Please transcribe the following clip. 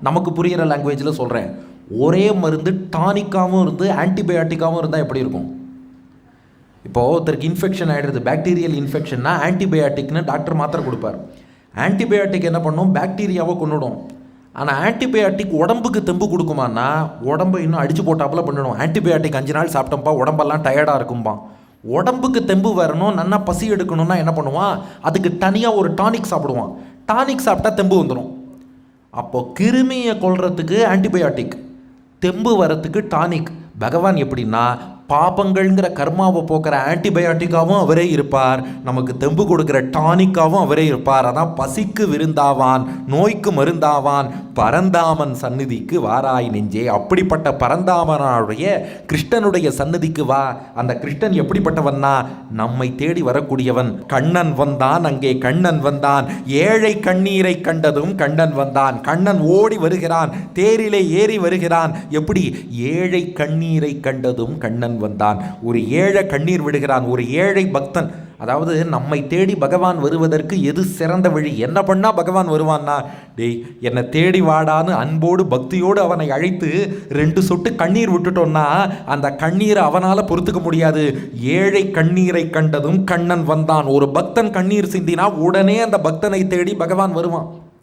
நமக்கு புரிகிற லாங்குவேஜில் சொல்கிறேன். ஒரே மருந்து டானிக்காகவும் இருந்து ஆன்டிபயாட்டிக்காகவும் இருந்தால் எப்படி இருக்கும்? இப்போது ஒருத்தருக்கு இன்ஃபெக்ஷன் ஆகிடுது, பாக்டீரியல் இன்ஃபெக்ஷன்னா ஆன்டிபயாட்டிக்னு டாக்டர் மாத்திரை கொடுப்பார். ஆன்டிபயாட்டிக் என்ன பண்ணும்? பாக்டீரியாவை கொண்டுடும். ஆனால் ஆன்டிபயாட்டிக் உடம்புக்கு தெம்பு கொடுக்குமான்னா உடம்பை இன்னும் அடித்து போட்டாப்புல பண்ணிடும். ஆன்டிபயாட்டிக் 5 நாள் சாப்பிட்டோம்ப்பா, உடம்பெல்லாம் டயர்டாக இருக்கும்பா. உடம்புக்கு தெம்பு வரணும், நல்லா பசி எடுக்கணும்னா என்ன பண்ணுவான்? அதுக்கு தனியாக ஒரு டானிக் சாப்பிடுவான். டானிக் சாப்பிட்டா தெம்பு வந்துடும். அப்போது கிருமியை கொல்றதுக்கு ஆன்டிபயாட்டிக், தெம்பு வரத்துக்கு டானிக். பகவான் எப்படின்னா பாபங்கள்ங்கிற கர்மாவை போக்குற ஆன்டிபயாட்டிக்காகவும் அவரே இருப்பார், நமக்கு தெம்பு கொடுக்குற டானிக்காகவும் அவரே இருப்பார். அதான் பசிக்கு விருந்தாவான், நோய்க்கு மருந்தாவான், பரந்தாமன் சந்நிதிக்கு வாராய் நெஞ்சே. அப்படிப்பட்ட பரந்தாமனுடைய கிருஷ்ணனுடைய சந்நிதிக்கு வா. அந்த கிருஷ்ணன் எப்படிப்பட்டவன்னா நம்மை தேடி வரக்கூடியவன். கண்ணன் வந்தான், அங்கே கண்ணன் வந்தான், ஏழை கண்ணீரை கண்டதும் கண்ணன் வந்தான். கண்ணன் ஓடி வருகிறான், தேரிலே ஏறி வருகிறான். எப்படி? ஏழை கண்ணீரை கண்டதும் கண்ணன் வந்தான். ஒரு ஏழை கண்ணீர் விடுகிறான், ஒரு ஏழை பக்தன். அதாவது நம்மை தேடி பகவான் வருவதற்கு எது சிறந்த வழி? என்ன பண்ணால் பகவான் வருவான்னா, டேய் என்னை தேடி வாடான்னு அன்போடு பக்தியோடு அவனை அழைத்து 2 சொட்டு கண்ணீர் விட்டுட்டோன்னா அந்த கண்ணீரை அவனால் பொறுத்துக்க முடியாது. ஏழை கண்ணீரை கண்டதும் கண்ணன் வந்தான். ஒரு பக்தன் கண்ணீர் சிந்தினா உடனே அந்த பக்தனை தேடி பகவான் வருவான்.